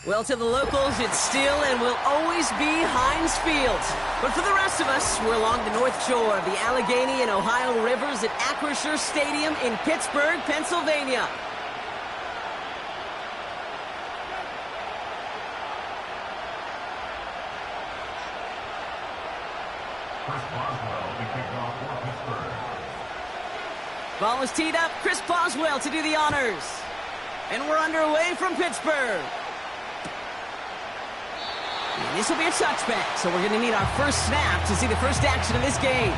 Well, to the locals, it's still and will always be Heinz Field. But for the rest of us, we're along the north shore of the Allegheny and Ohio rivers at Acrisure Stadium in Pittsburgh, Pennsylvania. Ball is teed up. Chris Boswell to do the honors. And we're underway from Pittsburgh. And this will be a touchback, so we're going to need our first snap to see the first action of this game.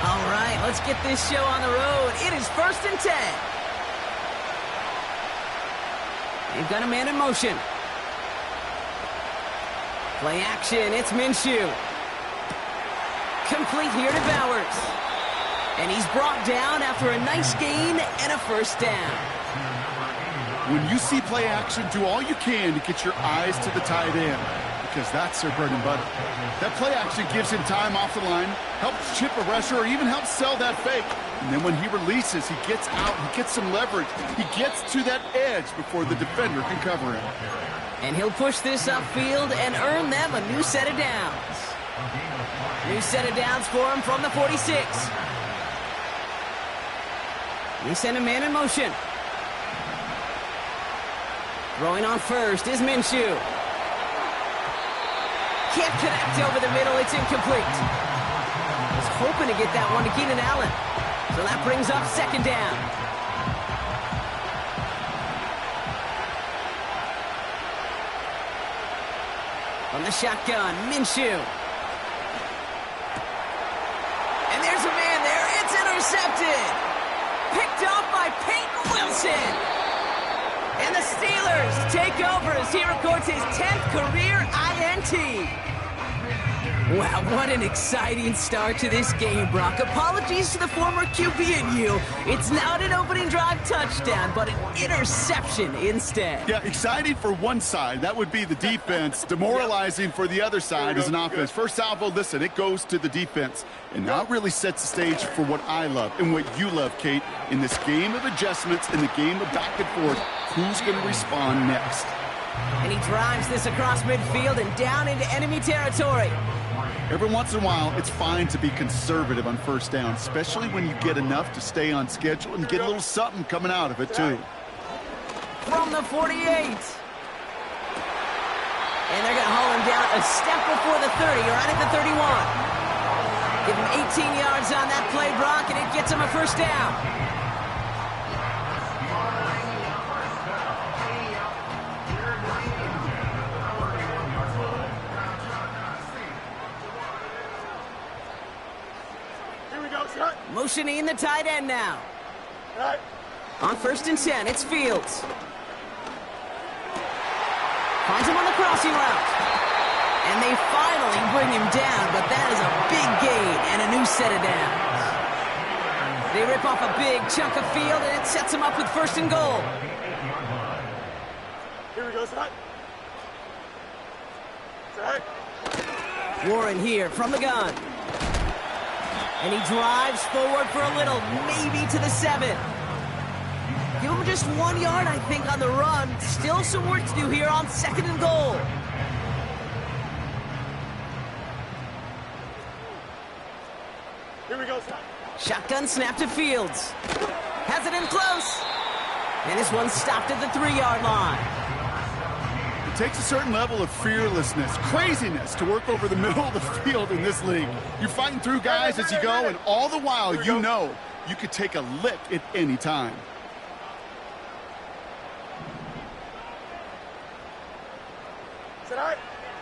All right, let's get this show on the road. It is 1st and 10. They've got a man in motion. Play action, it's Minshew. Complete here to Bowers. And he's brought down after a nice gain and a first down. When you see play action, do all you can to get your eyes to the tight end, because that's their bread and butter. That play action gives him time off the line, helps chip a rusher, or even helps sell that fake. And then when he releases, he gets out, he gets some leverage. He gets to that edge before the defender can cover him. And he'll push this upfield and earn them a new set of downs. New set of downs for him from the 46. We send a man in motion. Throwing on first is Minshew. Can't connect over the middle. It's incomplete. Was hoping to get that one to Keenan Allen. So that brings up 2nd down. From the shotgun, Minshew. And there's a man there. It's intercepted. Picked up by Peyton Wilson. And the Steelers take over as he records his 10th career INT. Wow, what an exciting start to this game, Brock. Apologies to the former QB and you. It's not an opening drive touchdown, but an interception instead. Yeah, exciting for one side. That would be the defense. Demoralizing for the other side as an offense. First salvo, listen, it goes to the defense. And that really sets the stage for what I love and what you love, Kate. In this game of adjustments, in the game of back and forth, who's going to respond next? And he drives this across midfield and down into enemy territory. Every once in a while, it's fine to be conservative on first down, especially when you get enough to stay on schedule and get a little something coming out of it, too. From the 48. And they're going to haul him down a step before the 30, right at the 31. Give him 18 yards on that play, Brock, and it gets him a first down. Motioning the tight end now. On 1st and 10, it's Fields. Finds him on the crossing route. And they finally bring him down, but that is a big gain and a new set of downs. They rip off a big chunk of field, and it sets him up with 1st and goal. Here we go, Scott. Warren here from the gun. And he drives forward for a little, maybe to the 7. Give him just 1 yard, I think, on the run. Still some work to do here on 2nd and goal. Here we go, Scott. Shotgun snap to Fields. Has it in close. And this one's stopped at the 3-yard line. It takes a certain level of fearlessness, craziness to work over the middle of the field in this league. You're fighting through guys as you go, and all the while you know you could take a lick at any time.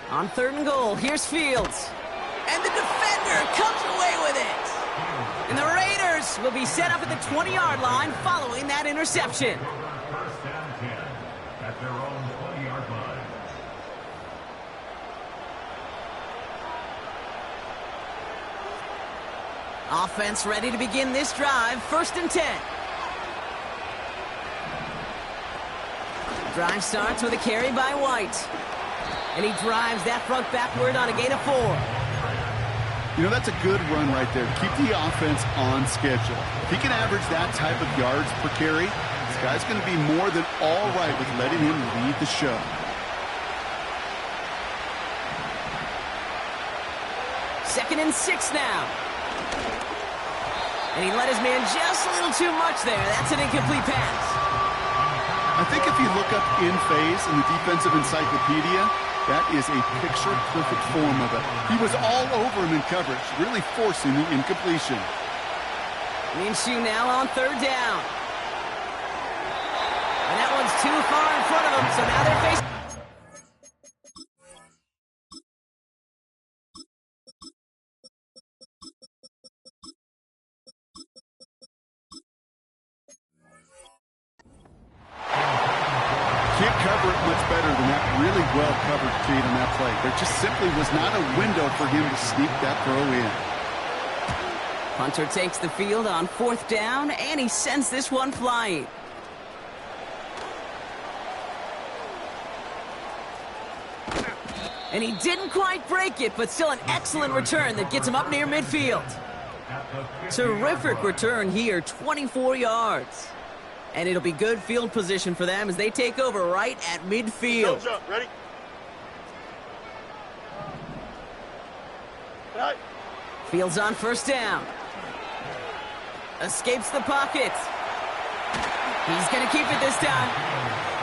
On 3rd and goal, here's Fields. And the defender comes away with it. And the Raiders will be set up at the 20-yard line following that interception. First down 10 at their own 20-yard line. Offense ready to begin this drive. 1st and 10. Drive starts with a carry by White. And he drives that front backward on a gain of 4. You know, that's a good run right there. Keep the offense on schedule. If he can average that type of yards per carry, this guy's going to be more than all right with letting him lead the show. Second and 6 now. And he let his man just a little too much there. That's an incomplete pass. I think if you look up in phase in the defensive encyclopedia, that is a picture-perfect form of it. He was all over him in coverage, really forcing the incompletion. Minshew now on third down. And that one's too far in front of him, so now they're facing... Can't cover it much better than that really well-covered feed on that play. There just simply was not a window for him to sneak that throw in. Hunter takes the field on fourth down, and he sends this one flying. And he didn't quite break it, but still an excellent return that gets him up near midfield. Terrific return here, 24 yards. And it'll be good field position for them as they take over right at midfield. Jump. Ready? Right. Fields on first down. Escapes the pocket. He's going to keep it this time.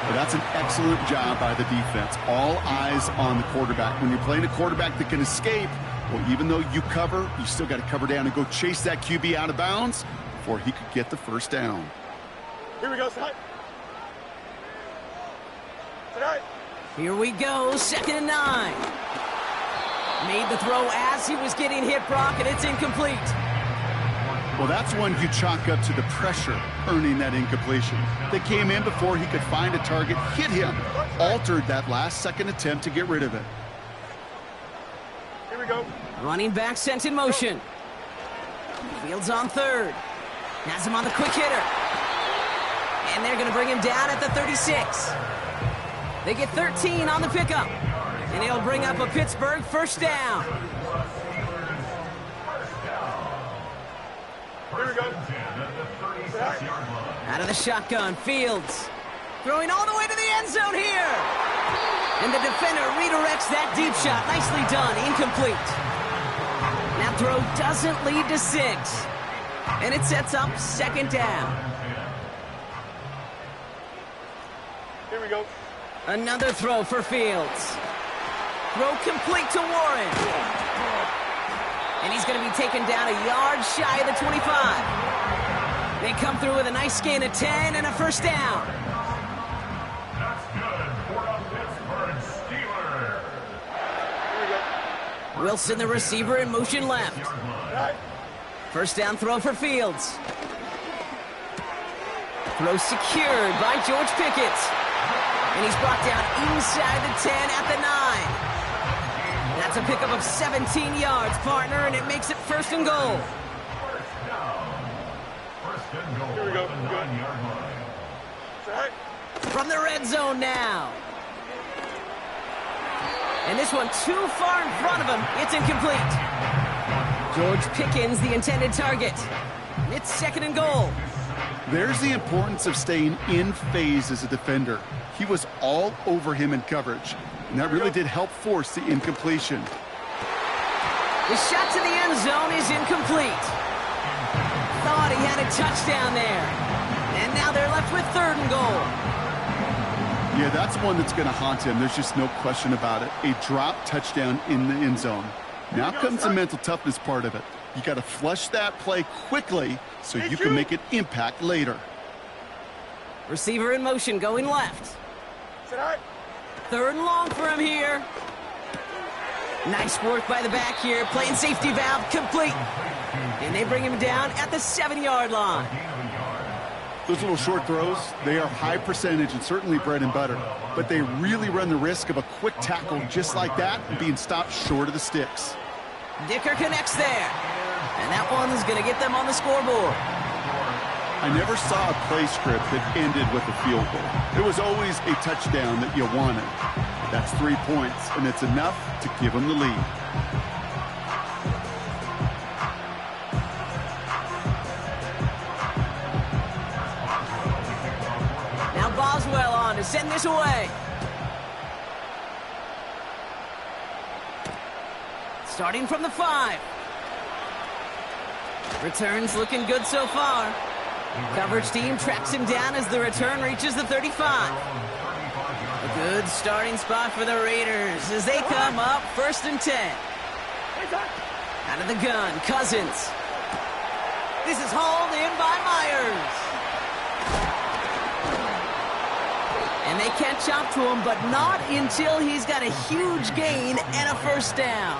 Well, that's an excellent job by the defense. All eyes on the quarterback. When you're playing a quarterback that can escape, well, even though you cover, you still got to cover down and go chase that QB out of bounds before he could get the first down. Here we go, Scott. Tonight. Here we go, second and 9. Made the throw as he was getting hit, Brock, and it's incomplete. Well, that's one you chalk up to the pressure earning that incompletion. They came in before he could find a target, hit him, altered that last-second attempt to get rid of it. Here we go. Running back sent in motion. Fields on third. Has him on the quick hitter. And they're going to bring him down at the 36. They get 13 on the pickup. And he'll bring up a Pittsburgh first down. Here we go. Out of the shotgun, Fields. Throwing all the way to the end zone here. And the defender redirects that deep shot. Nicely done. Incomplete. That throw doesn't lead to 6. And it sets up second down. Here we go. Another throw for Fields. Throw complete to Warren. And he's going to be taken down a yard shy of the 25. They come through with a nice gain of 10 and a first down. That's good for a Pittsburgh Steeler. Here we go. Wilson, the receiver, in motion left. Right. First down throw for Fields. Throw secured by George Pickett. And he's brought down inside the 10 at the 9. That's a pickup of 17 yards, partner, and it makes it first and goal. First and goal. Here we go. At the 9-yard line. Right. From the red zone now. And this one too far in front of him. It's incomplete. George Pickens, the intended target. It's second and goal. There's the importance of staying in phase as a defender. He was all over him in coverage, and that really did help force the incompletion. The shot to the end zone is incomplete. Thought he had a touchdown there. And now they're left with third and goal. Yeah, that's one that's going to haunt him. There's just no question about it. A drop touchdown in the end zone. Now comes the mental toughness part of it. You got to flush that play quickly so you can make an impact later. Receiver in motion going left. Third and long for him here. Nice work by the back here. Playing safety valve complete. And they bring him down at the 7-yard line. Those little short throws, they are high percentage and certainly bread and butter. But they really run the risk of a quick tackle just like that and being stopped short of the sticks. Dicker connects there. And that one's going to get them on the scoreboard. I never saw a play script that ended with a field goal. There was always a touchdown that you wanted. That's 3 points, and it's enough to give them the lead. to send this away. Starting from the 5. Returns looking good so far. Coverage team tracks him down as the return reaches the 35. A good starting spot for the Raiders as they come up 1st and 10. Out of the gun, Cousins. This is hauled in by Myers. And they catch up to him, but not until he's got a huge gain and a 1st down.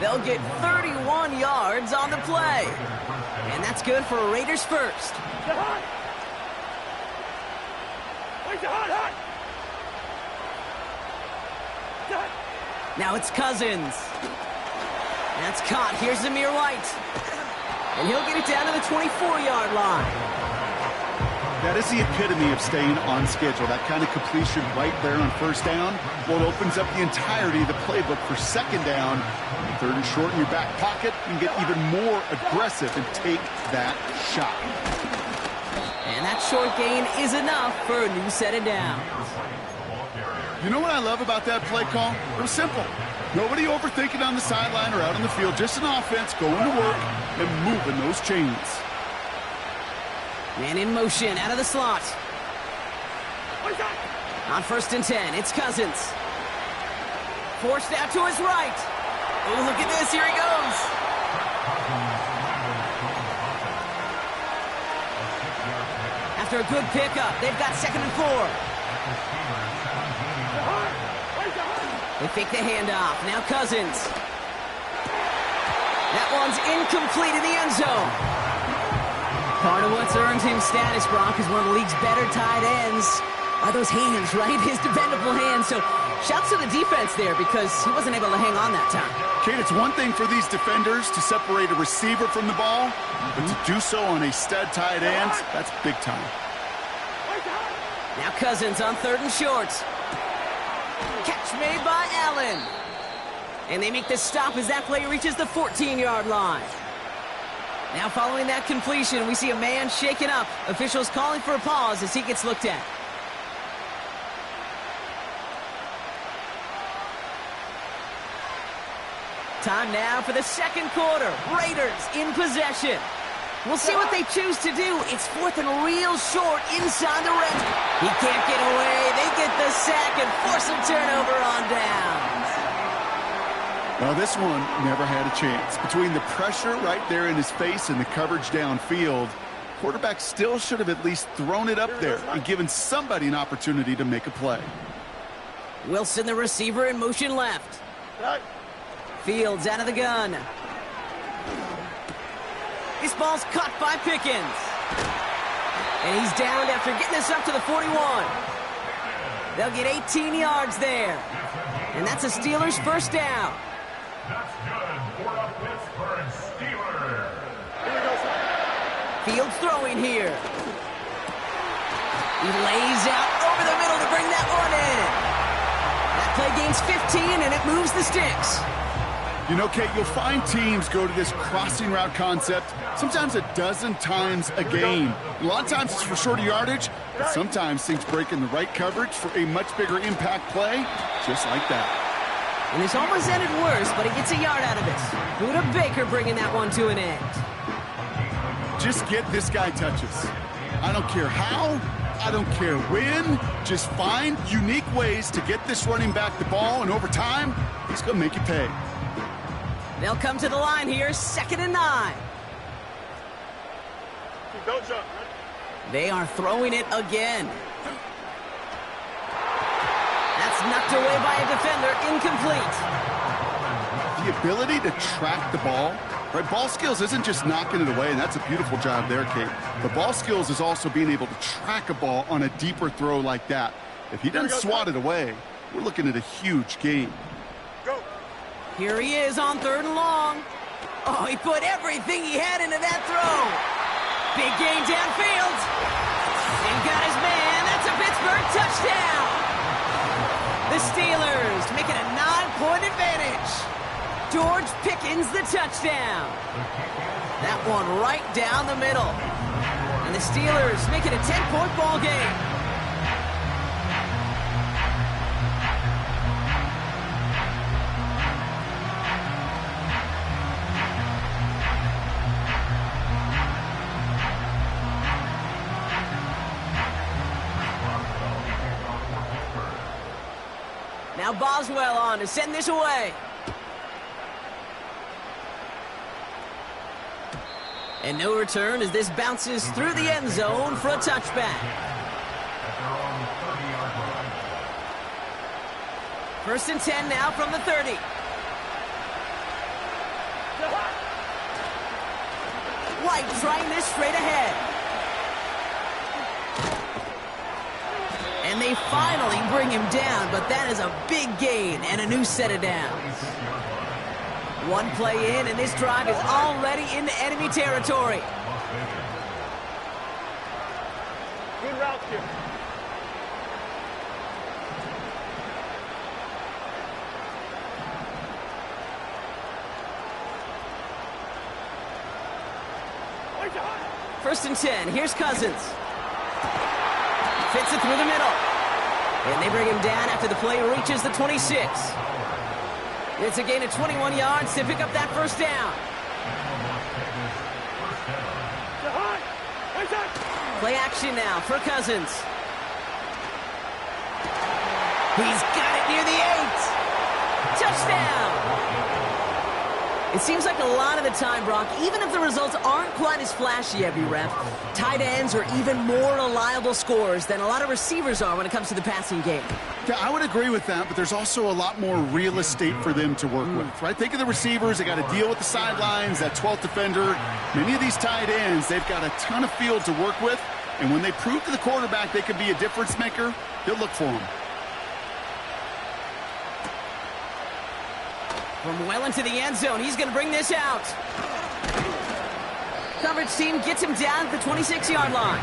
They'll get 31 yards on the play. And that's good for a Raiders 1st. Now it's Cousins. That's caught. Here's Zamir White. And he'll get it down to the 24-yard line. That is the epitome of staying on schedule. That kind of completion right there on 1st down. Well, it opens up the entirety of the playbook for 2nd down. 3rd and short in your back pocket. You can get even more aggressive and take that shot. And that short gain is enough for a new set of downs. You know what I love about that play call? It was simple. Nobody overthinking on the sideline or out on the field. Just an offense going to work and moving those chains. Man in motion out of the slot. On 1st and 10, it's Cousins. Forced out to his right. Oh, look at this. Here he goes. After a good pickup, they've got 2nd and 4. They fake the handoff. Now Cousins. That one's incomplete in the end zone. Part of what's earned him status, Brock, is one of the league's better tight ends. Are those hands, right? His dependable hands. So shouts to the defense there because he wasn't able to hang on that time. Kate, it's one thing for these defenders to separate a receiver from the ball, but to do so on a stud tight end, that's big time. Now Cousins on 3rd and short. Catch made by Allen. And they make the stop as that play reaches the 14-yard line. Now following that completion, we see a man shaken up. Officials calling for a pause as he gets looked at. Time now for the 2nd quarter. Raiders in possession. We'll see what they choose to do. It's 4th and real short inside the red. He can't get away. They get the sack and force a turnover on downs. Well, this one never had a chance. Between the pressure right there in his face and the coverage downfield, quarterback still should have at least thrown it up there and given somebody an opportunity to make a play. Wilson, the receiver, in motion left. Fields out of the gun. This ball's caught by Pickens. And he's downed after getting this up to the 41. They'll get 18 yards there. And that's a Steelers 1st down. That's good for the Pittsburgh Steelers. Fields throwing here. He lays out over the middle to bring that one in. That play gains 15, and it moves the sticks. You know, Kate, you'll find teams go to this crossing route concept sometimes a dozen times a game. A lot of times it's for shorter yardage, but sometimes things break in the right coverage for a much bigger impact play, just like that. And this almost ended worse, but he gets a yard out of this. Buda Baker bringing that one to an end. Just get this guy touches. I don't care how, I don't care when. Just find unique ways to get this running back the ball, and over time, he's going to make you pay. They'll come to the line here, 2nd and 9. They are throwing it again. That's knocked away by a defender, incomplete. The ability to track the ball, right? Ball skills isn't just knocking it away, and that's a beautiful job there, Kate. The ball skills is also being able to track a ball on a deeper throw like that. If he doesn't swat it away, we're looking at a huge gain. Here he is on 3rd and long. Oh, he put everything he had into that throw. Big gain downfield. And got his man. That's a Pittsburgh touchdown. The Steelers make it a 9-point advantage. George Pickens, the touchdown. That one right down the middle. And the Steelers make it a 10-point ball game. Now Boswell on to send this away. And no return as this bounces through the end zone for a touchback. First and 10 now from the 30. White trying this straight ahead. And they finally bring him down, but that is a big gain and a new set of downs. One play in, and this drive is already into enemy territory. Good route here. First and 10, here's Cousins. Fits it through the middle. And they bring him down after the play reaches the 26. It's a gain of 21 yards to pick up that first down. Play action now for Cousins. He's got it near the 8. Touchdown! It seems like a lot of the time, Brock, even if the results aren't quite as flashy every rep, tight ends are even more reliable scorers than a lot of receivers are when it comes to the passing game. Yeah, I would agree with that, but there's also a lot more real estate for them to work with, right? Think of the receivers. They got to deal with the sidelines, that 12th defender. Many of these tight ends, they've got a ton of field to work with, and when they prove to the quarterback they can be a difference maker, he'll look for them. From well into the end zone, he's going to bring this out. Coverage team gets him down at the 26-yard line.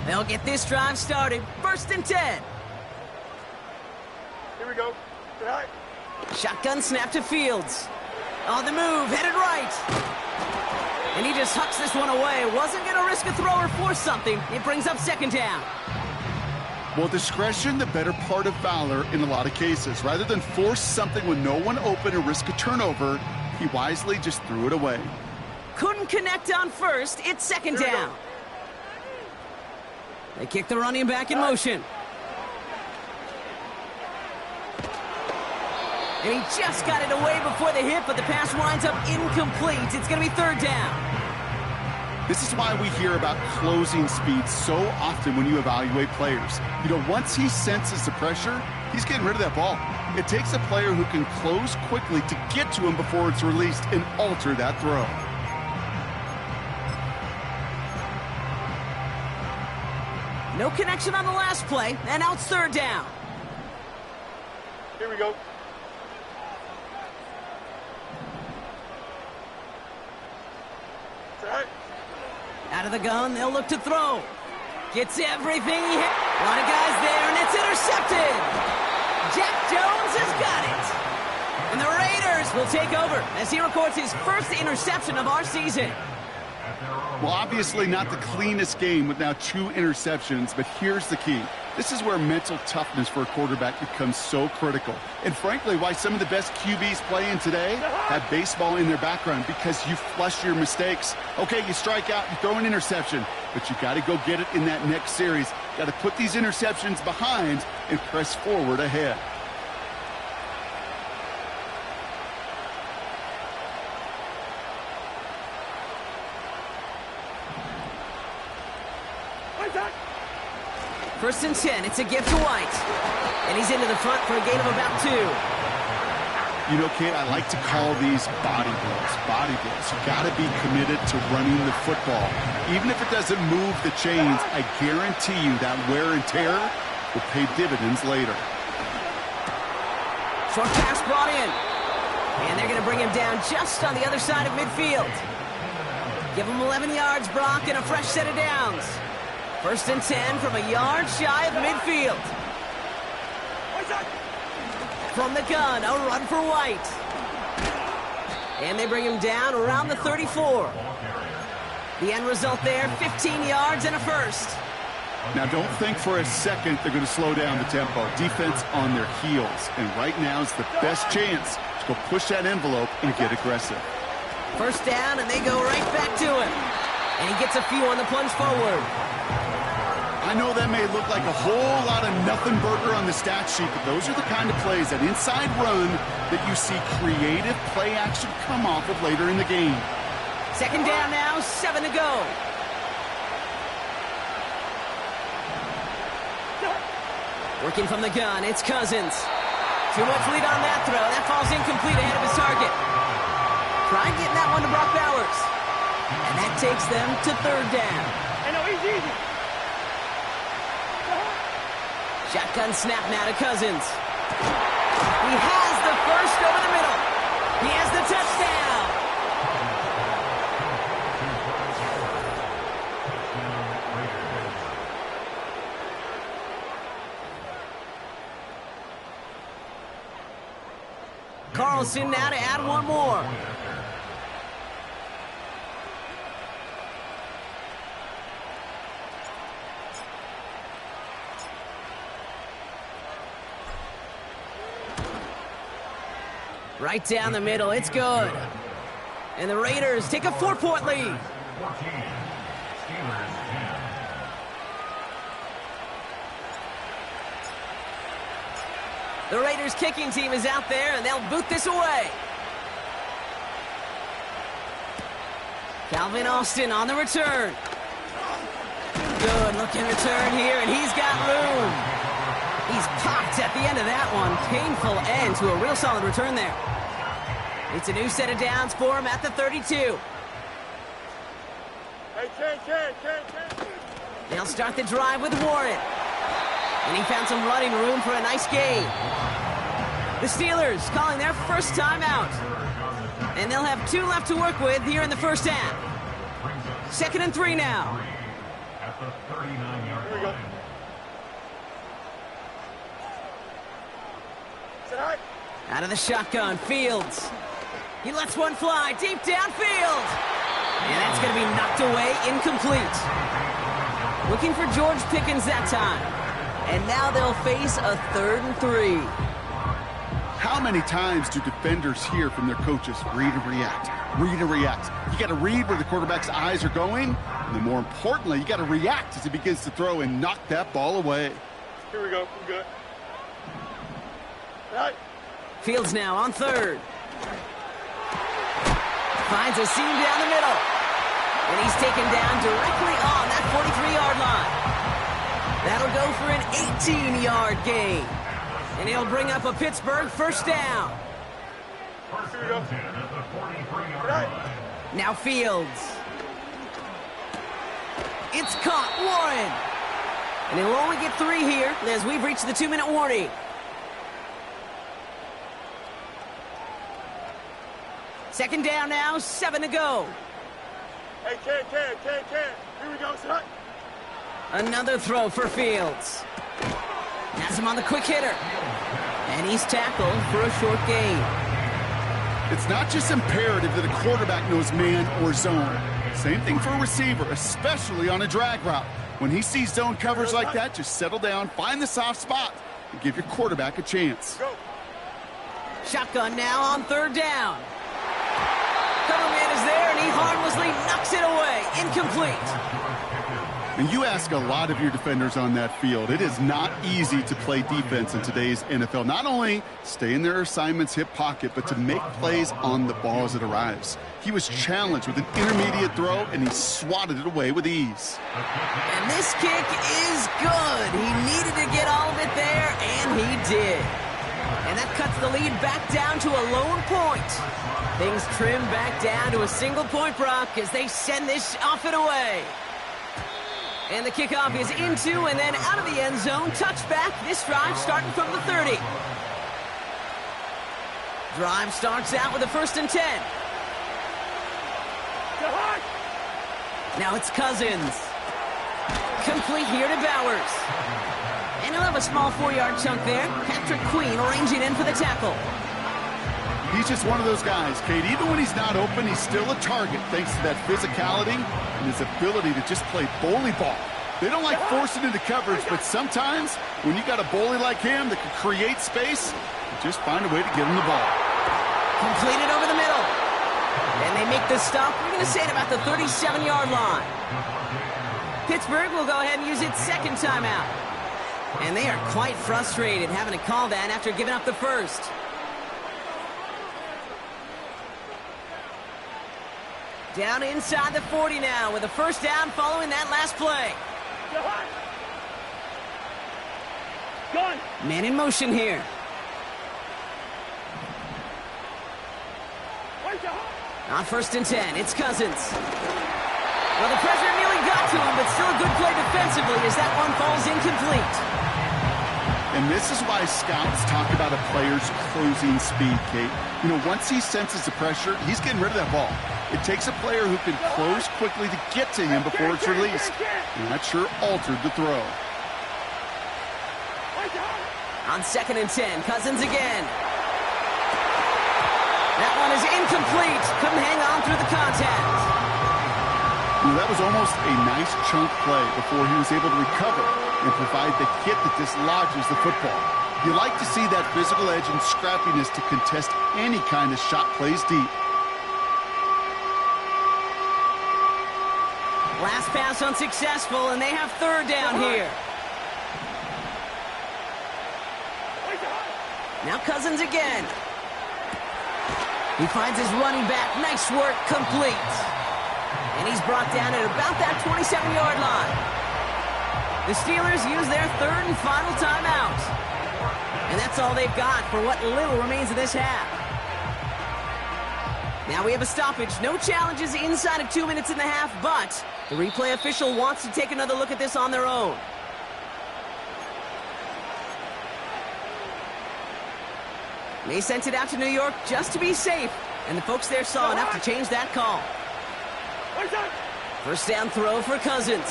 They'll get this drive started. First and 10. Here we go. Right. Shotgun snap to Fields. On the move, headed right. And he just hucks this one away. Wasn't going to risk a throw or force something. It brings up second down. Well, discretion, the better part of valor in a lot of cases. Rather than force something with no one open and risk a turnover, he wisely just threw it away. Couldn't connect on first. It's second down. They kick the running back in motion. And he just got it away before the hit, but the pass winds up incomplete. It's going to be third down. This is why we hear about closing speed so often when you evaluate players. You know, once he senses the pressure, he's getting rid of that ball. It takes a player who can close quickly to get to him before it's released and alter that throw. No connection on the last play, and now it's third down. Here we go. Right. Out of the gun, they'll look to throw. Gets everything he had. A lot of guys there, and it's intercepted. Jack Jones has got it. And the Raiders will take over as he records his first interception of our season. Well, obviously not the cleanest game with now 2 interceptions, but here's the key. This is where mental toughness for a quarterback becomes so critical. And frankly, why some of the best QBs playing today have baseball in their background, because you flush your mistakes. Okay, you strike out, you throw an interception, but you got to go get it in that next series. Got to put these interceptions behind and press forward ahead. First and 10, it's a gift to White. And he's into the front for a gain of about 2. You know, Kate, I like to call these body blows. Body blows. You got to be committed to running the football. Even if it doesn't move the chains, I guarantee you that wear and tear will pay dividends later. Short pass brought in. And they're going to bring him down just on the other side of midfield. Give him 11 yards, Brock, and a fresh set of downs. First and 10 from a yard shy of midfield. From the gun, a run for White. And they bring him down around the 34. The end result there, 15 yards and a first. Now, don't think for a second they're going to slow down the tempo. Defense on their heels. And right now is the best chance to go push that envelope and get aggressive. First down, and they go right back to him. And he gets a few on the plunge forward. I know that may look like a whole lot of nothing burger on the stat sheet, but those are the kind of plays, that inside run, that you see creative play action come off of later in the game. Second down now, 7 to go. Working from the gun, it's Cousins. Too much lead on that throw. That falls incomplete ahead of his target. Try getting that one to Brock Bowers. And that takes them to third down. Hey, no, easy. Shotgun snap now to Cousins. He has the first over the middle. He has the touchdown. Carlson now to add one more. Right down the middle, it's good. And the Raiders take a 4-point lead. 14, Steelers 10. The Raiders kicking team is out there, and they'll boot this away. Calvin Austin on the return. Good looking return here, and he's got room. He's popped at the end of that one. Painful end to a real solid return there. It's a new set of downs for him at the 32. Hey, Ken. They'll start the drive with Warren. And he found some running room for a nice gain. The Steelers calling their first timeout. And they'll have 2 left to work with here in the first half. 2nd and 3 now. At the 39-yard Here we go. line. Sit high. Out of the shotgun, Fields. He lets one fly deep downfield. And that's going to be knocked away, incomplete. Looking for George Pickens that time. And now they'll face a 3rd and 3. How many times do defenders hear from their coaches, read and react, read and react? You got to read where the quarterback's eyes are going, and then more importantly, you got to react as he begins to throw and knock that ball away. Here we go. I'm good. Sit high. Fields now on 3rd. Finds a seam down the middle. And he's taken down directly on that 43-yard line. That'll go for an 18-yard gain. And he'll bring up a Pittsburgh first down. First and 10 at the 43-yard line. Now Fields. It's caught, Warren. And he'll only get 3 here as we've reached the 2-minute warning. Second down now, 7 to go. Hey, Ken. Here we go. Sit high. Another throw for Fields. Has him on the quick hitter. And he's tackled for a short gain. It's not just imperative that a quarterback knows man or zone. Same thing for a receiver, especially on a drag route. When he sees zone coverage like that, just settle down, find the soft spot, and give your quarterback a chance. Go. Shotgun now on 3rd down. Cover man is there, and he harmlessly knocks it away. Incomplete. And you ask a lot of your defenders on that field. It is not easy to play defense in today's NFL. Not only stay in their assignment's hip pocket, but to make plays on the ball as it arrives. He was challenged with an intermediate throw, and he swatted it away with ease. And this kick is good. He needed to get all of it there, and he did. And that cuts the lead back down to a lone point. Things trim back down to a single point, Brock, as they send this off and away. And the kickoff is into and then out of the end zone. Touchback. This drive starting from the 30. Drive starts out with a 1st and 10. Now it's Cousins. Complete here to Bowers. And he'll have a small 4-yard chunk there. Patrick Queen arranging in for the tackle. He's just one of those guys, Kate. Even when he's not open, he's still a target thanks to that physicality and his ability to just play bully ball. They don't like forcing into coverage, but sometimes when you got a bully like him that can create space, you just find a way to get him the ball. Completed over the middle. And they make the stop. We're going to say it about the 37-yard line. Pittsburgh will go ahead and use its second timeout. And they are quite frustrated having to call that after giving up the first. Down inside the 40 now with a first down following that last play. Man in motion here. On 1st and 10, it's Cousins. Well, the pressure nearly got to him, but still a good play defensively as that one falls incomplete. And this is why scouts talk about a player's closing speed, Kate. You know, once he senses the pressure, he's getting rid of that ball. It takes a player who can close quickly to get to him before it's released. And that sure altered the throw. On 2nd and 10, Cousins again. That one is incomplete. Couldn't hang on through the contact. You know, that was almost a nice chunk play before he was able to recover and provide the hit that dislodges the football. You like to see that physical edge and scrappiness to contest any kind of shot plays deep. Last pass unsuccessful, and they have 3rd down here. Now Cousins again. He finds his running back. Nice work, complete. And he's brought down at about that 27-yard line. The Steelers use their 3rd and final timeout. And that's all they've got for what little remains of this half. Now we have a stoppage. No challenges inside of 2 minutes and a half, but the replay official wants to take another look at this on their own. They sent it out to New York just to be safe, and the folks there saw enough to change that call. First down throw for Cousins.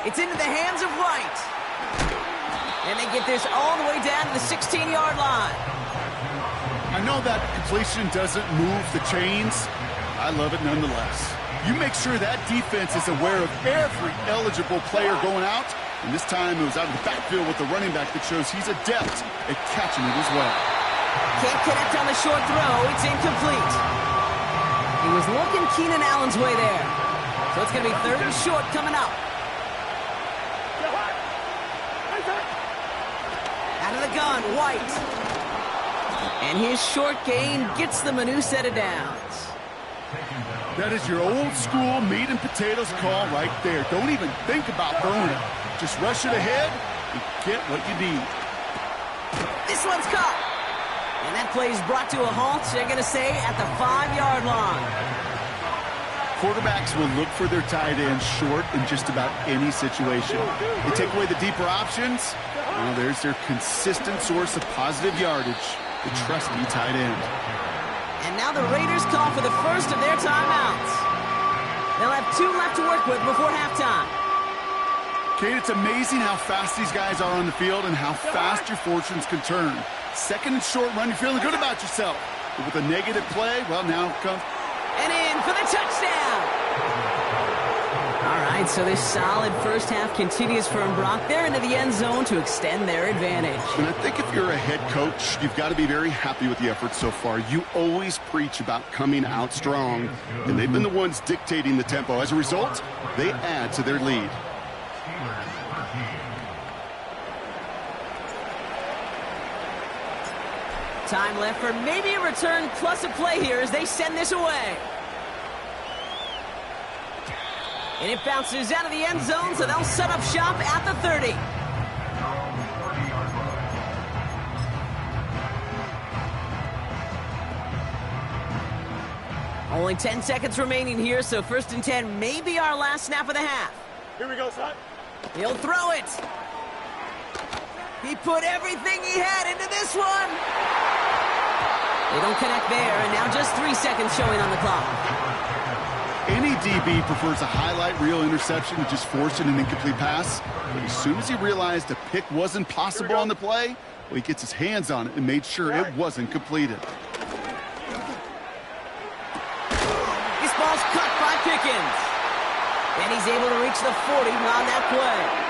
It's into the hands of White. And they get this all the way down to the 16-yard line. I know that completion doesn't move the chains. I love it nonetheless. You make sure that defense is aware of every eligible player going out. And this time it was out of the backfield with the running back that shows he's adept at catching it as well. Can't connect on the short throw. It's incomplete. He was looking Keenan Allen's way there. So it's going to be 3rd and short coming up. Out of the gun, White. And his short gain gets them a new set of downs. That is your old school meat and potatoes call right there. Don't even think about throwing it. Just rush it ahead and get what you need. This one's caught. And that play is brought to a halt, they're going to say, at the 5-yard line. Quarterbacks will look for their tight end short in just about any situation. They take away the deeper options. Well, there's their consistent source of positive yardage, the trusty tight end. And now the Raiders call for the first of their timeouts. They'll have 2 left to work with before halftime. Kate, it's amazing how fast these guys are on the field and how fast your fortunes can turn. 2nd and short run, you're feeling good about yourself. But with a negative play, well, now comes... And in for the touchdown! All right, so this solid first half continues from Brock. They're into the end zone to extend their advantage. And I think if you're a head coach, you've got to be very happy with the effort so far. You always preach about coming out strong, and they've been the ones dictating the tempo. As a result, they add to their lead. Time left for maybe a return plus a play here as they send this away. And it bounces out of the end zone, so they'll set up shop at the 30. Only 10 seconds remaining here, so 1st and 10 may be our last snap of the half. Here we go, son. He'll throw it. He put everything he had into this one. They don't connect there, and now just 3 seconds showing on the clock. Any DB prefers a highlight reel interception to just forcing an incomplete pass. But as soon as he realized a pick wasn't possible on the play, well, he gets his hands on it and made sure it wasn't completed. This ball's cut by Pickens. And he's able to reach the 40 on that play.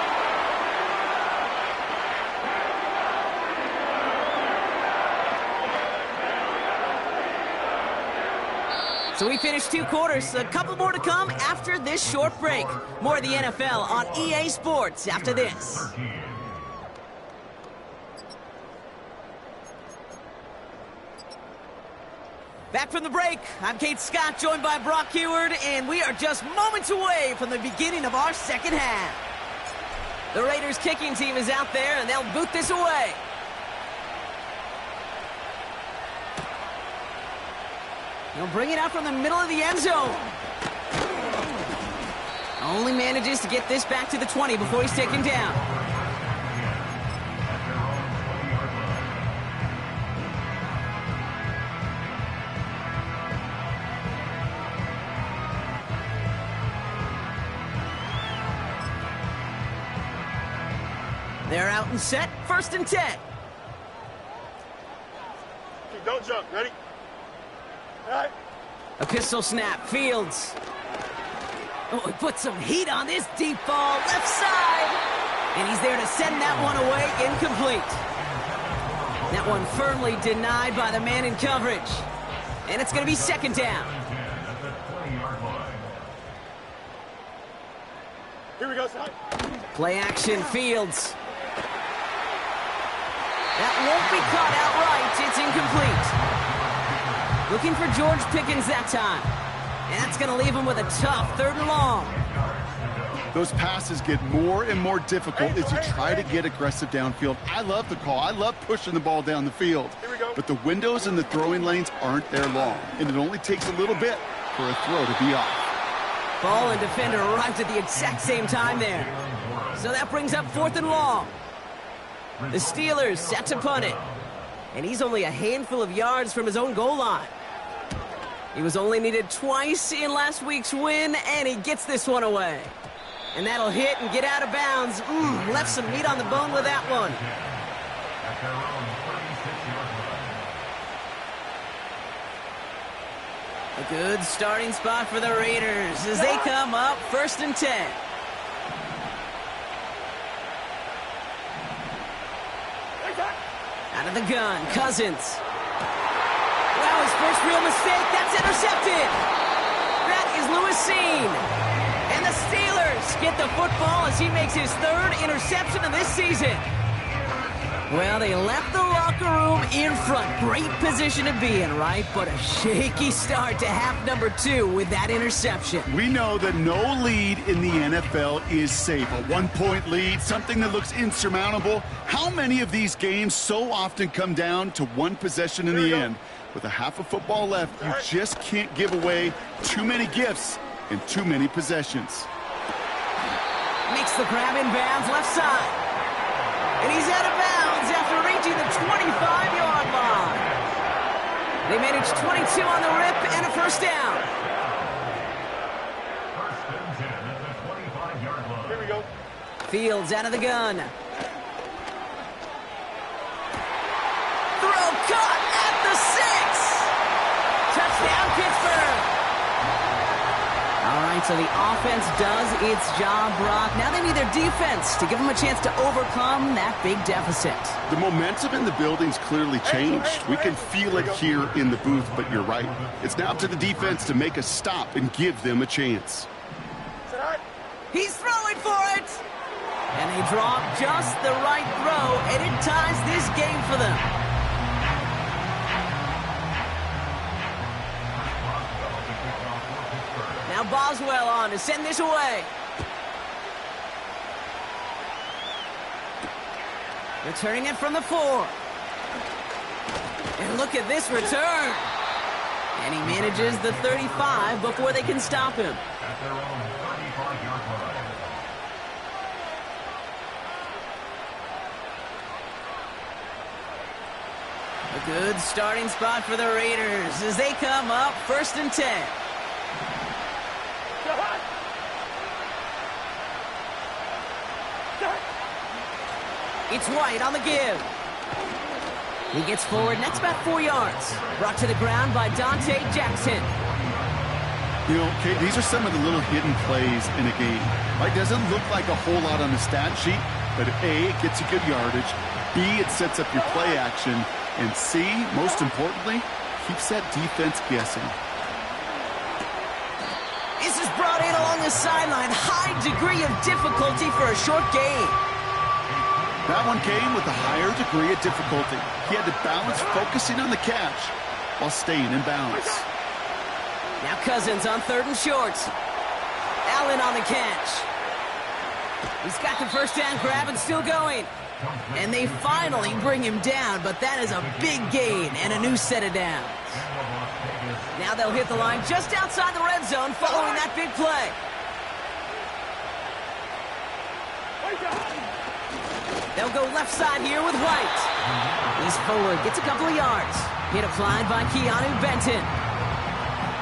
So we finished 2 quarters. A couple more to come after this short break. More of the NFL on EA Sports after this. Back from the break, I'm Kate Scott, joined by Brock Heward, and we are just moments away from the beginning of our second half. The Raiders kicking team is out there, and they'll boot this away. He'll bring it out from the middle of the end zone. Only manages to get this back to the 20 before he's taken down. They're out and set, 1st and 10. Don't jump. Ready? All right. A pistol snap, Fields. Oh, he put some heat on this deep ball, left side. And he's there to send that one away, incomplete. That one firmly denied by the man in coverage. And it's going to be 2nd down. Here we go, son. Play action, Fields. That won't be caught outright. It's incomplete. Looking for George Pickens that time. And that's going to leave him with a tough 3rd and long. Those passes get more and more difficult as you try to get aggressive downfield. I love the call. I love pushing the ball down the field. But the windows in the throwing lanes aren't there long. And it only takes a little bit for a throw to be off. Ball and defender arrived at the exact same time there. So that brings up 4th and long. The Steelers set to punt it. And he's only a handful of yards from his own goal line. He was only needed twice in last week's win, and he gets this one away. And that'll hit and get out of bounds. Left some meat on the bone with that one. A good starting spot for the Raiders as they come up 1st and 10. Out of the gun, Cousins. Wow, his first real mistake. That's intercepted. That is Lewis Seen. And the Steelers get the football as he makes his 3rd interception of this season. Well, they left the locker room in front. Great position to be in, right? But a shaky start to half number 2 with that interception. We know that no lead in the NFL is safe. A 1-point lead, something that looks insurmountable. How many of these games so often come down to one possession in the end? With a half of football left, you just can't give away too many gifts and too many possessions. Makes the grab in bounds left side. And he's out of bounds after reaching the 25-yard line. They managed 22 on the rip and a 1st down. 1st and 10 at the 25-yard line. Here we go. Fields out of the gun. Throw caught at the 6. Touchdown, Pittsburgh. All right, so the offense does its job, Brock. Now they need their defense to give them a chance to overcome that big deficit. The momentum in the building's clearly changed. We can feel it here in the booth, but you're right. It's now up to the defense to make a stop and give them a chance. He's throwing for it. And they drop just the right throw, and it ties this game for them. Now Boswell on to send this away. Returning it from the 4. And look at this return. And he manages the 35 before they can stop him. At their own 35-yard line. A good starting spot for the Raiders as they come up 1st and 10. It's White on the give. He gets forward, and that's about 4 yards. Brought to the ground by Dante Jackson. You know, okay, these are some of the little hidden plays in a game. Right? Doesn't look like a whole lot on the stat sheet, but A, it gets you good yardage. B, it sets up your play action. And C, most importantly, keeps that defense guessing. This is brought in along the sideline. High degree of difficulty for a short gain. That one came with a higher degree of difficulty. He had to balance focusing on the catch while staying in balance. Now Cousins on 3rd and short. Allen on the catch. He's got the first down grab and still going. And they finally bring him down, but that is a big gain and a new set of downs. Now they'll hit the line just outside the red zone following that big play. They'll go left side here with White. He's forward, gets a couple of yards. Hit applied by Keanu Benton.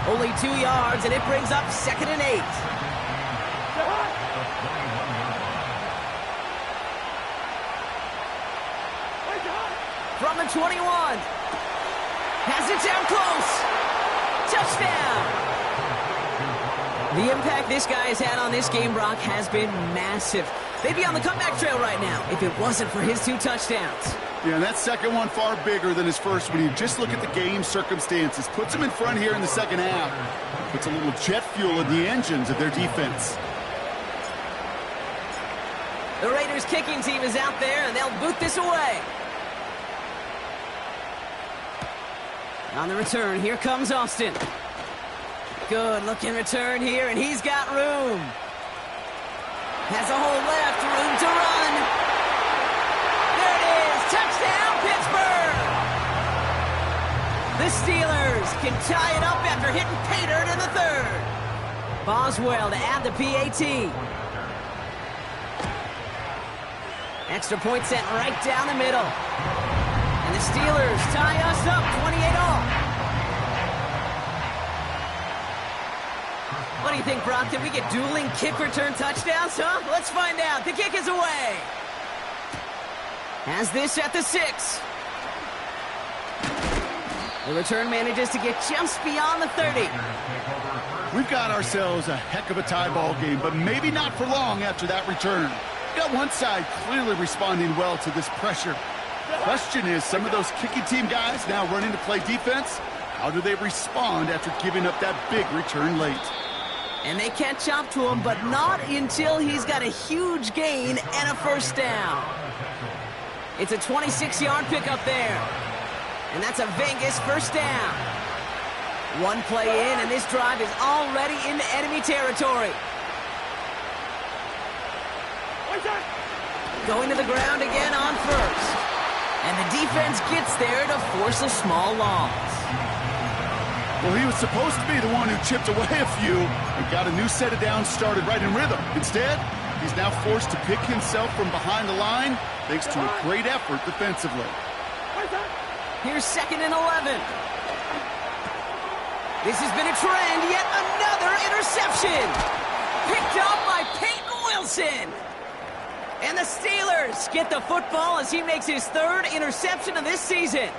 Only 2 yards, and it brings up 2nd and 8. From the 21. Has it down close. Touchdown. The impact this guy has had on this game, Brock, has been massive. They'd be on the comeback trail right now if it wasn't for his 2 touchdowns. Yeah, and that second one far bigger than his first when you just look at the game circumstances. Puts him in front here in the second half. Puts a little jet fuel in the engines of their defense. The Raiders kicking team is out there, and they'll boot this away. On the return, here comes Austin. Good looking return here, and he's got room. Has a hole left, room to run. There it is, touchdown Pittsburgh! The Steelers can tie it up after hitting pay dirt in the 3rd. Boswell to add the PAT. Extra point sent right down the middle. And the Steelers tie us up 28-all. What do you think, Brock? Did we get dueling kick return touchdowns, huh? Let's find out. The kick is away. Has this at the 6. The return manages to get just beyond the 30. We've got ourselves a heck of a tie ball game, but maybe not for long after that return. Got one side clearly responding well to this pressure. Question is, some of those kicking team guys now running to play defense, how do they respond after giving up that big return late? And they catch up to him, but not until he's got a huge gain and a first down. It's a 26-yard pickup there. And that's a Vegas first down. One play in, and this drive is already into enemy territory. Going to the ground again on first. And the defense gets there to force a small loss. Well, he was supposed to be the one who chipped away a few and got a new set of downs started right in rhythm. Instead, he's now forced to pick himself from behind the line thanks to a great effort defensively. Here's 2nd and 11. This has been a trend, yet another interception. Picked up by Peyton Wilson. And the Steelers get the football as he makes his 3rd interception of this season.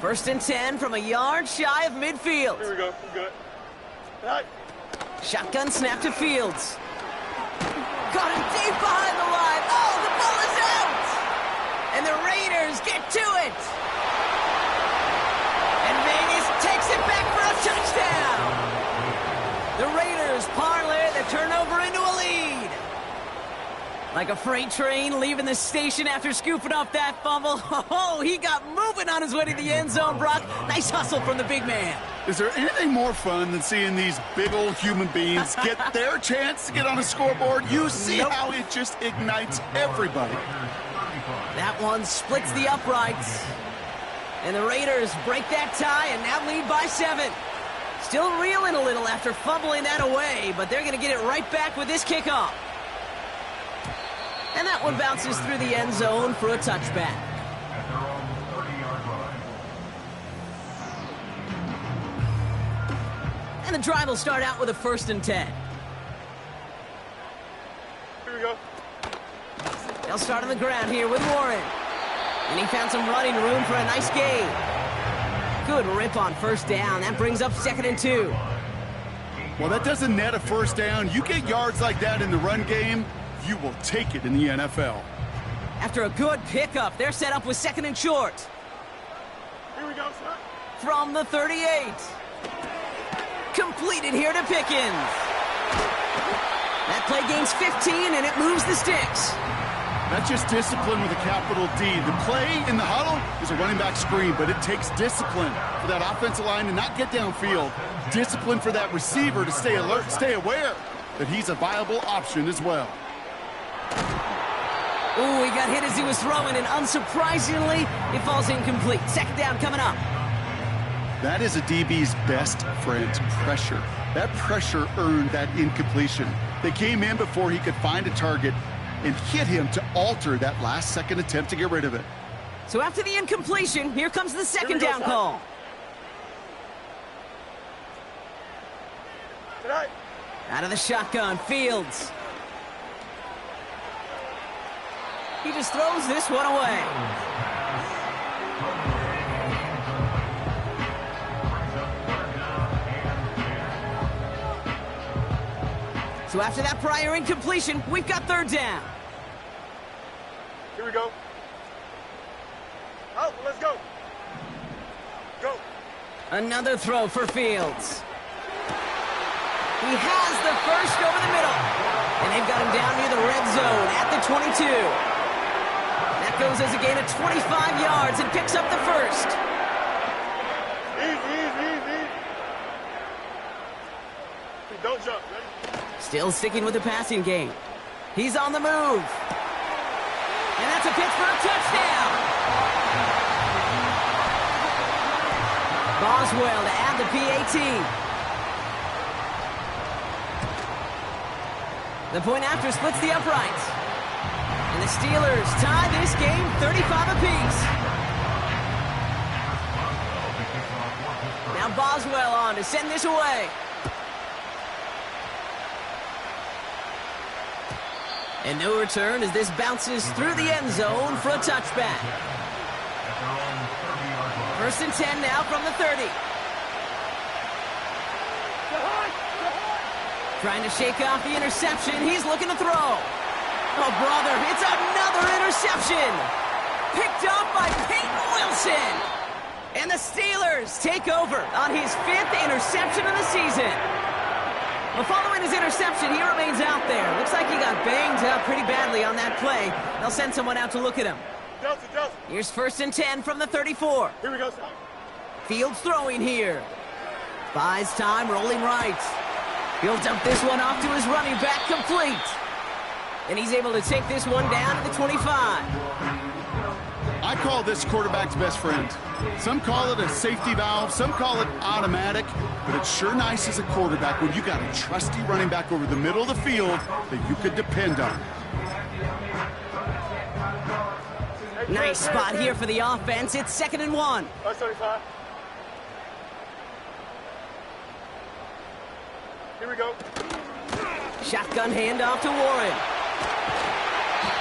1st and 10 from a yard shy of midfield. Here we go. We're good. Right. Shotgun snap to Fields. Got him deep behind the line. Oh, the ball is out! And the Raiders get to it. And Vegas takes it back for a touchdown. The Raiders parlay the turnover into a lead. Like a freight train leaving the station after scooping up that fumble. Oh, he got moving on his way to the end zone, Brock. Nice hustle from the big man. Is there anything more fun than seeing these big old human beings get their chance to get on a scoreboard? You see how it just ignites everybody. That one splits the uprights. And the Raiders break that tie and now lead by 7. Still reeling a little after fumbling that away, but they're going to get it right back with this kickoff. And that one bounces through the end zone for a touchback. And the drive will start out with a 1st and 10. Here we go. They'll start on the ground here with Warren. And he found some running room for a nice gain. Good rip on 1st down. That brings up 2nd and 2. Well, that doesn't net a first down. You get yards like that in the run game, you will take it in the NFL. After a good pickup, they're set up with 2nd and short. Here we go, son. From the 38. Completed here to Pickens. That play gains 15, and it moves the sticks. That's just discipline with a capital D. The play in the huddle is a running back screen, but it takes discipline for that offensive line to not get downfield. Discipline for that receiver to stay alert, stay aware that he's a viable option as well. Ooh, he got hit as he was throwing, and unsurprisingly, it falls incomplete. 2nd down coming up. That is a DB's best friend, pressure. That pressure earned that incompletion. They came in before he could find a target and hit him to alter that last-second attempt to get rid of it. So after the incompletion, here comes the 2nd down call. Tonight. Out of the shotgun, Fields. He just throws this one away. So after that prior incompletion, we've got 3rd down. Here we go. Out, let's go. Go. Another throw for Fields. He has the first over the middle. And they've got him down near the red zone at the 22. That goes as a gain of 25 yards and picks up the first. Easy. Don't jump, ready? Still sticking with the passing game. He's on the move. And that's a Pittsburgh touchdown. Boswell to add the PAT. The point after splits the uprights. And the Steelers tie this game 35 apiece. Now Boswell on to send this away. And no return as this bounces through the end zone for a touchback. 1st and 10 now from the 30. Trying to shake off the interception. He's looking to throw. Oh, brother, it's another interception. Picked up by Peyton Wilson. And the Steelers take over on his 5th interception of the season. Well, following his interception, he remains out there. Looks like he got banged up pretty badly on that play. They'll send someone out to look at him. Delta. Here's 1st and 10 from the 34. Here we go, son. Fields throwing here. Buys time, rolling right. He'll dump this one off to his running back, complete. And he's able to take this one down to the 25. I call this quarterback's best friend. Some call it a safety valve, some call it automatic, but it's sure nice as a quarterback when you got a trusty running back over the middle of the field that you could depend on. Nice spot here for the offense. It's 2nd and 1. That's 35. Here we go. Shotgun handoff to Warren.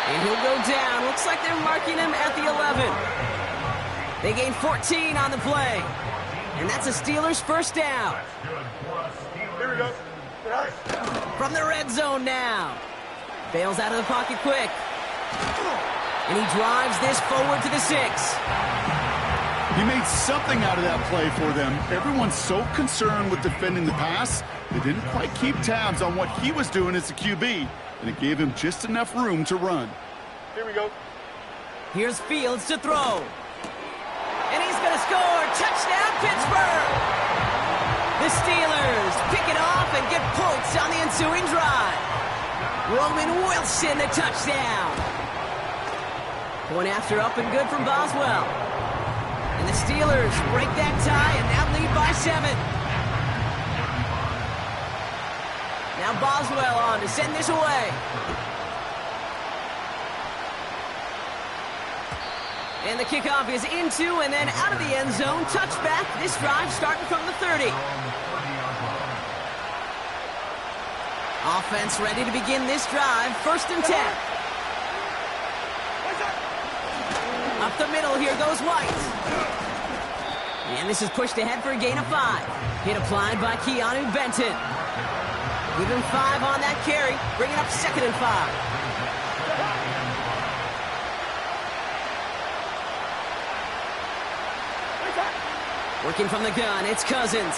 And he'll go down. Looks like they're marking him at the 11. They gain 14 on the play. And that's a Steelers 1st down. Here we go. From the red zone now. Bails out of the pocket quick. And he drives this forward to the 6. He made something out of that play for them. Everyone's so concerned with defending the pass, they didn't quite keep tabs on what he was doing as a QB, and it gave him just enough room to run. Here we go. Here's Fields to throw. And he's going to score. Touchdown, Pittsburgh! The Steelers pick it off and get points on the ensuing drive. Roman Wilson, the touchdown. Point after up and good from Boswell. And the Steelers break that tie and now lead by 7. Now Boswell on to send this away. And the kickoff is into and then out of the end zone. Touchback. This drive starting from the 30. Offense ready to begin this drive. 1st and 10. Up the middle, here goes White. And this is pushed ahead for a gain of 5. Hit applied by Keanu Benton. Give him 5 on that carry, bringing up 2nd and 5. Working from the gun, it's Cousins.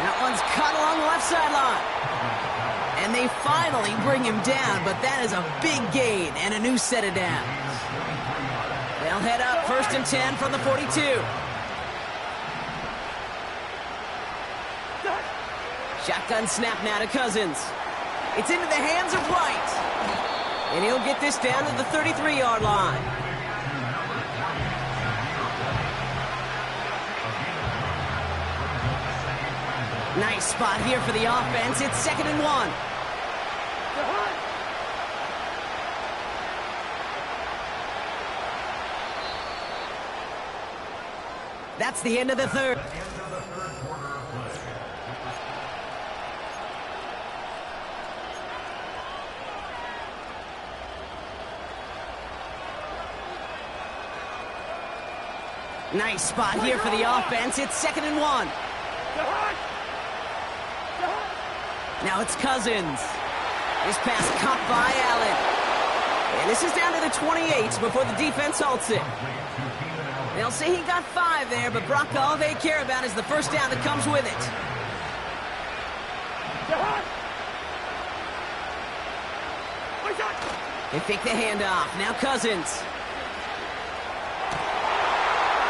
That one's caught along the left sideline. And they finally bring him down, but that is a big gain and a new set of downs. They'll head up 1st and 10 from the 42. Shotgun snap now to Cousins. It's into the hands of White. And he'll get this down to the 33-yard line. Nice spot here for the offense. It's 2nd and 1. That's the end of the third. Nice spot here for the offense. It's 2nd and 1. Now it's Cousins. This pass caught by Allen. And this is down to the 28 before the defense halts it. They'll say he got 5 there, but Brock, all they care about is the first down that comes with it. They fake the handoff. Now Cousins.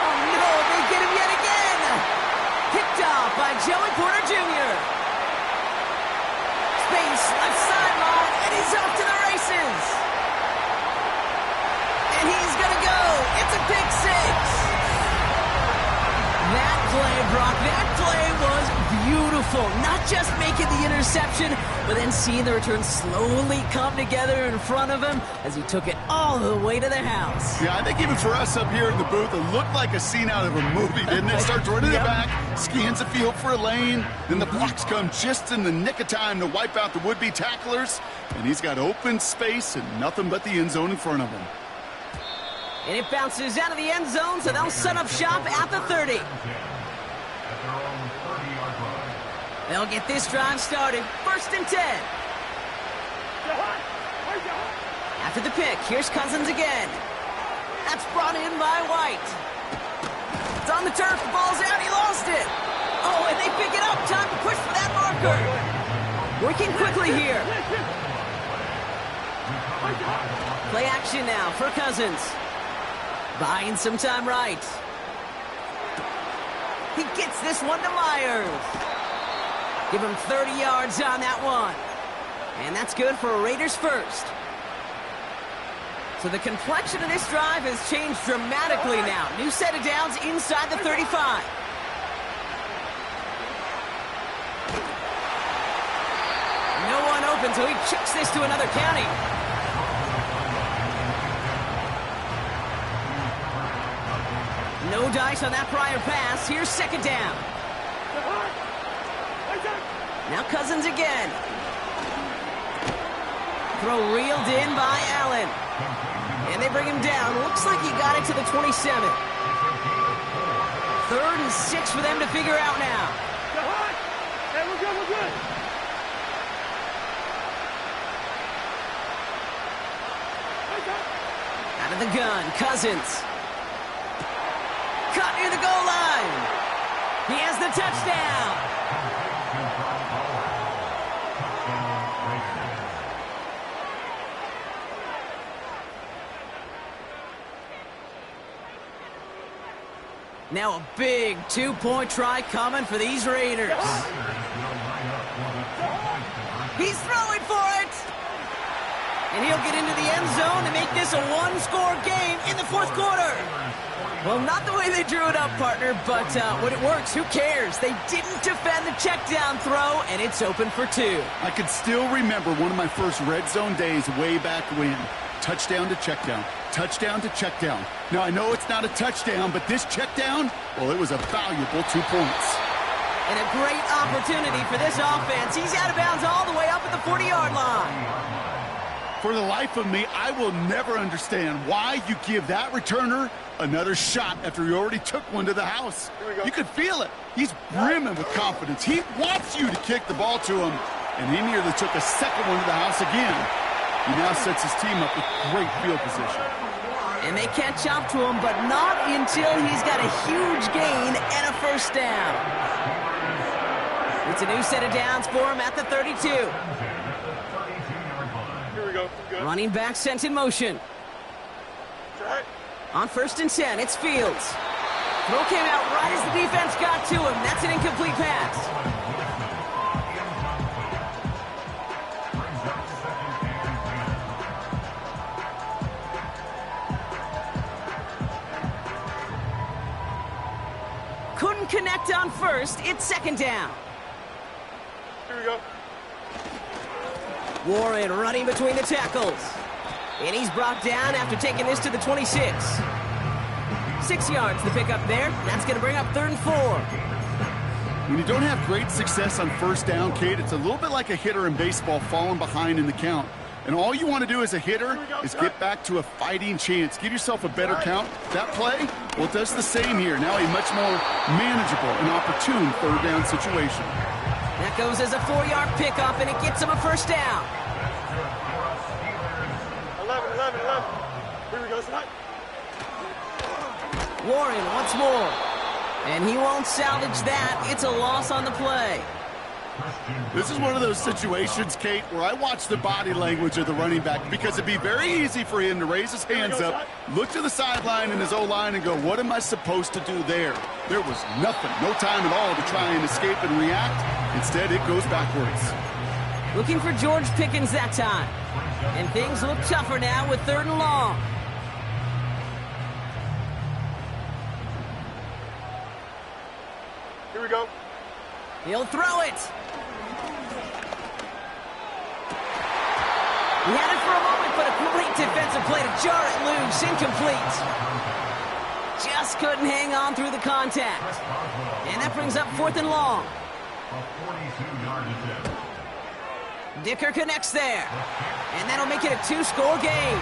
Oh no, they get him yet again. Picked off by Joey Porter Jr. Space, left sideline, and he's off to the races. And he's gonna go. It's a pick 6. That play, Brock, that play was beautiful. Not just making the interception, but then seeing the return slowly come together in front of him as he took it all the way to the house. Yeah, I think even for us up here in the booth, it looked like a scene out of a movie, didn't it? Starts running it back, scans the field for a lane, then the blocks come just in the nick of time to wipe out the would-be tacklers, and he's got open space and nothing but the end zone in front of him. And it bounces out of the end zone, so they'll set up shop at the 30. They'll get this drive started. 1st and 10. After the pick, here's Cousins again. That's brought in by White. It's on the turf, the ball's out, he lost it. Oh, and they pick it up. Time to push for that marker. Working quickly here. Play action now for Cousins. Buying some time right. He gets this one to Myers. Give him 30 yards on that one. And that's good for a Raiders first. So the complexion of this drive has changed dramatically now. New set of downs inside the 35. No one open, so he chucks this to another county. No dice on that prior pass. Here's 2nd down. Now Cousins again. Throw reeled in by Allen. And they bring him down. Looks like he got it to the 27. 3rd and 6 for them to figure out now. Hey, we're good, we're good. Out of the gun, Cousins. Caught near the goal line. He has the touchdown. Now a big 2-point try coming for these Raiders. He's throwing for it. And he'll get into the end zone to make this a 1-score game in the 4th quarter. Well, not the way they drew it up, partner, but when it works, who cares? They didn't defend the check down throw, and it's open for 2. I could still remember one of my first red zone days way back when. Touchdown to check down. Touchdown to check down. Now, I know it's not a touchdown, but this check down, well, it was a valuable 2 points. And a great opportunity for this offense. He's out of bounds all the way up at the 40-yard line. For the life of me, I will never understand why you give that returner another shot after he already took one to the house. You could feel it. He's brimming with confidence. He wants you to kick the ball to him, and he nearly took a second one to the house again. He now sets his team up with great field position. And they catch up to him, but not until he's got a huge gain and a first down. It's a new set of downs for him at the 32. Here we go. Good. Running back sent in motion. Right. On 1st and 10, it's Fields. Throw came out right as the defense got to him. That's an incomplete pass. Couldn't connect on first. It's 2nd down. Here we go. Warren running between the tackles. And he's brought down after taking this to the 26. 6 yards the pickup there. That's going to bring up 3rd and 4. When you don't have great success on 1st down, Kate, it's a little bit like a hitter in baseball falling behind in the count. And all you want to do as a hitter is get back to a fighting chance. Give yourself a better count. That play, well, it does the same here. Now a much more manageable and opportune 3rd down situation. That goes as a 4-yard pickup, and it gets him a first down. 11. Here we go, son. Warren once more. And he won't salvage that. It's a loss on the play. This is one of those situations, Kate, where I watch the body language of the running back because it'd be very easy for him to raise his hands up, look to the sideline in his O-line and go, what am I supposed to do there? There was nothing, no time at all to try and escape and react. Instead, it goes backwards. Looking for George Pickens that time. And things look tougher now with 3rd and long. Here we go. He'll throw it. He had it for a moment, but a great defensive play to jar it loose. Incomplete. Just couldn't hang on through the contact. And that brings up 4th and long. Dicker connects there. And that'll make it a 2-score game.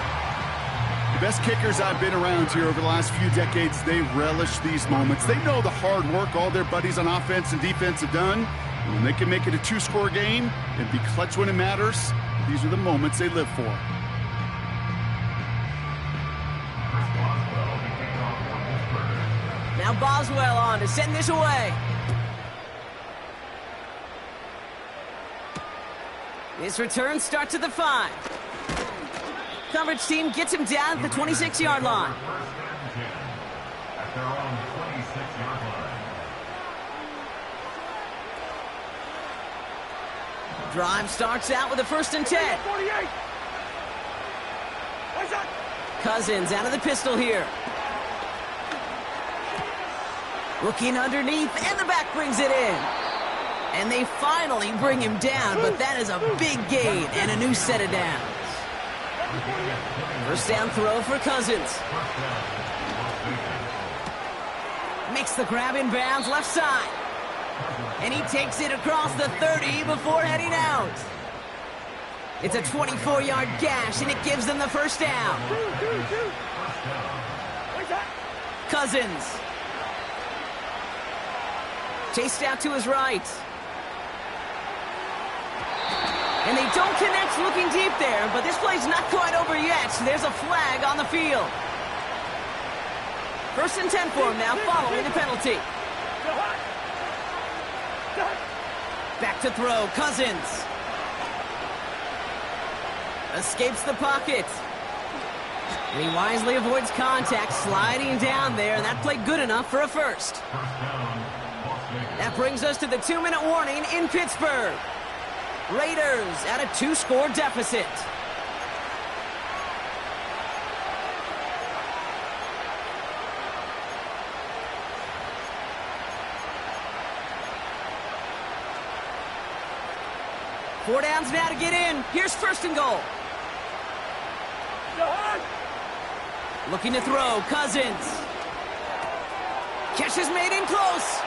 The best kickers I've been around here over the last few decades, they relish these moments. They know the hard work all their buddies on offense and defense have done. And when they can make it a 2-score game and be clutch when it matters, these are the moments they live for. Now Boswell on to send this away. This return starts at the 5. Coverage team gets him down at the 26-yard line. At their own 26-yard line. Drive starts out with a 1st and 10. 48. What's that? Cousins out of the pistol here. Looking underneath, and the back brings it in. And they finally bring him down, but that is a big gain and a new set of downs. 1st down throw for Cousins. Makes the grab in bounds left side. And he takes it across the 30 before heading out. It's a 24-yard gash, and it gives them the 1st down. Cousins. Chased out to his right. And they don't connect looking deep there, but this play's not quite over yet. There's a flag on the field. 1st and 10 for him now, following the penalty. Back to throw, Cousins. Escapes the pocket. And he wisely avoids contact, sliding down there, and that played good enough for a first. That brings us to the 2-minute warning in Pittsburgh. Raiders at a 2-score deficit. Four downs now to get in. Here's 1st and goal. Looking to throw, Cousins. Catch is made in close.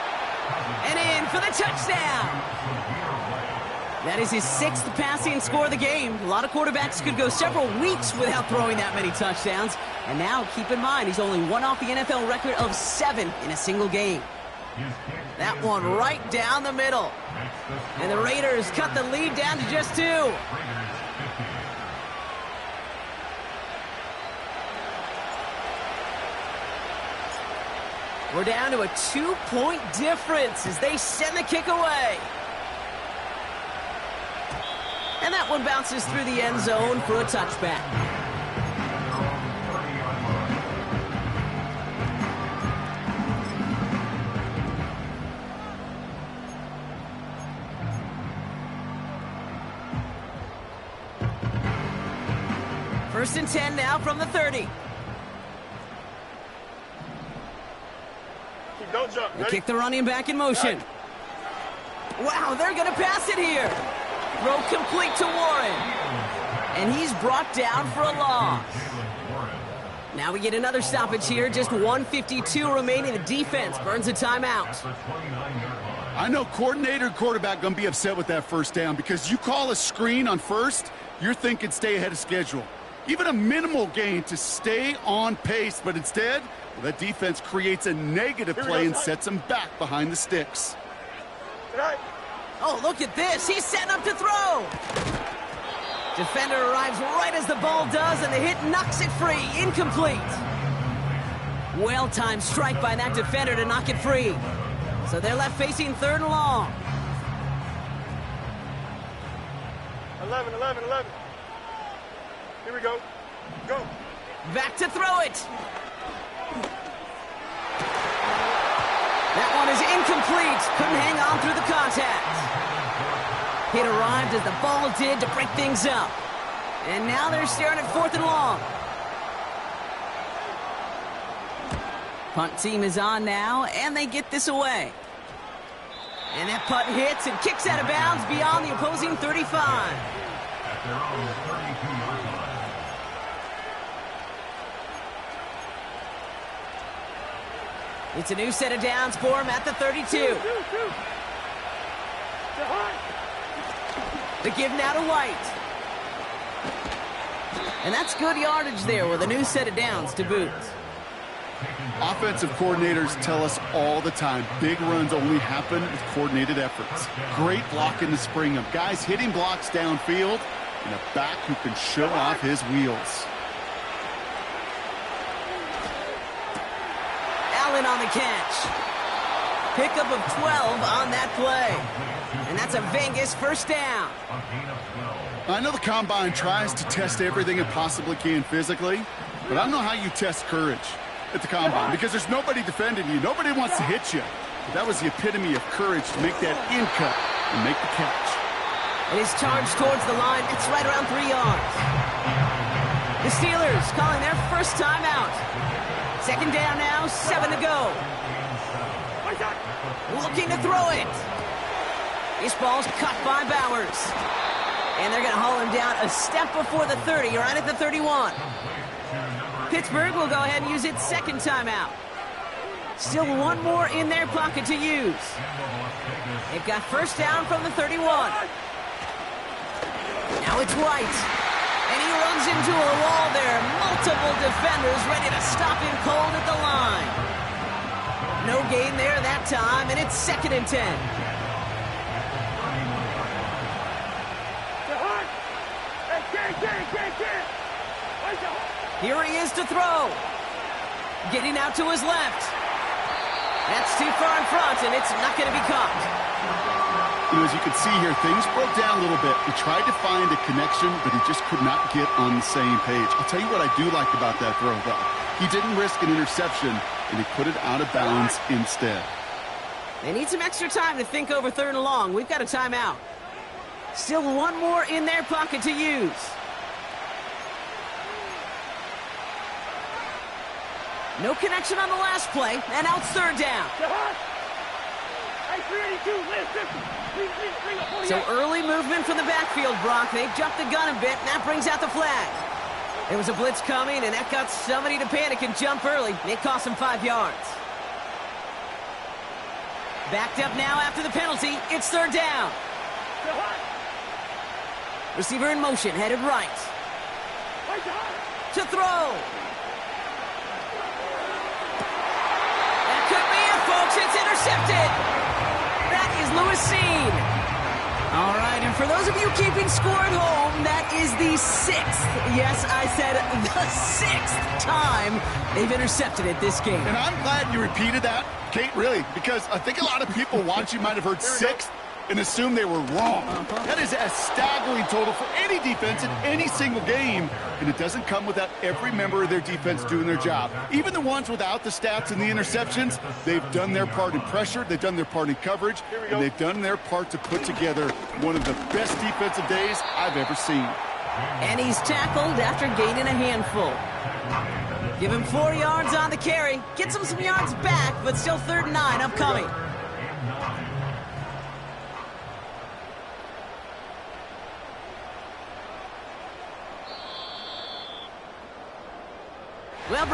And in for the touchdown. That is his 6th passing score of the game. A lot of quarterbacks could go several weeks without throwing that many touchdowns. And now, keep in mind, he's only one off the NFL record of 7 in a single game. That one right down the middle. And the Raiders cut the lead down to just 2. We're down to a 2-point difference as they send the kick away. And that one bounces through the end zone for a touchback. First and 10 now from the 30. Don't jump. They kick the running back in motion. Wow, they're going to pass it here. Throw complete to Warren. And he's brought down for a loss. Now we get another stoppage here. Just 1:52 remaining. The defense burns a timeout. I know coordinator and quarterback going to be upset with that first down because you call a screen on first, you're thinking stay ahead of schedule. Even a minimal gain to stay on pace, but instead, well, that defense creates a negative play and sets them back behind the sticks. Oh, look at this. He's setting up to throw. Defender arrives right as the ball does, and the hit knocks it free. Incomplete. Well-timed strike by that defender to knock it free. So they're left facing 3rd and long. 11. Here we go. Go. Back to throw it. That one is incomplete. Couldn't hang on through the contact. Hit arrived as the ball did to break things up. And now they're staring at 4th and long. Punt team is on now, and they get this away. And that punt hits and kicks out of bounds beyond the opposing 35. At their own 32-yard line. It's a new set of downs for him at the 32. The give now to White. And that's good yardage there with a new set of downs to boot. Offensive coordinators tell us all the time, big runs only happen with coordinated efforts. Great block in the spring of guys hitting blocks downfield and a back who can show off his wheels. Allen on the catch. Pickup of 12 on that play. And that's a Vegas first down. I know the Combine tries to test everything it possibly can physically, but I don't know how you test courage at the Combine because there's nobody defending you. Nobody wants to hit you. But that was the epitome of courage to make that in cut and make the catch. It is charged towards the line. It's right around 3 yards. The Steelers calling their first timeout. 2nd down now, 7 to go. Looking to throw it. This ball's cut by Bowers. And they're going to haul him down a step before the 30, right at the 31. Pittsburgh will go ahead and use its 2nd timeout. Still one more in their pocket to use. They've got first down from the 31. Now it's White. And he runs into a wall there. Multiple defenders ready to stop him cold at the line. No gain there that time, and it's 2nd and 10. Here he is to throw. Getting out to his left. That's too far in front, and it's not going to be caught. You know, as you can see here, things broke down a little bit. He tried to find a connection, but he just could not get on the same page. I'll tell you what I do like about that throw, though. He didn't risk an interception, and he put it out of bounds instead. They need some extra time to think over 3rd and long. We've got a timeout. Still one more in their pocket to use. No connection on the last play, and now it's 3rd down. So early movement from the backfield, Brock. They've jumped the gun a bit, and that brings out the flag. There was a blitz coming, and that got somebody to panic and jump early. It cost them 5 yards. Backed up now after the penalty. It's 3rd down. Receiver in motion, headed right. To throw. That could be it, folks. It's intercepted. That is Lewis Seen. All right, and for those of you keeping score at home, that is the 6th, yes, I said the 6th time they've intercepted it this game. And I'm glad you repeated that, Kate, really, because I think a lot of people watching might have heard 6th and assumed they were wrong. That is a staggering total for any defense in any single game, and it doesn't come without every member of their defense doing their job. Even the ones without the stats and the interceptions, they've done their part in pressure, they've done their part in coverage, and they've done their part to put together one of the best defensive days I've ever seen. And he's tackled after gaining a handful. Give him 4 yards on the carry. Gets him some yards back, but still 3rd and 9 upcoming. Well,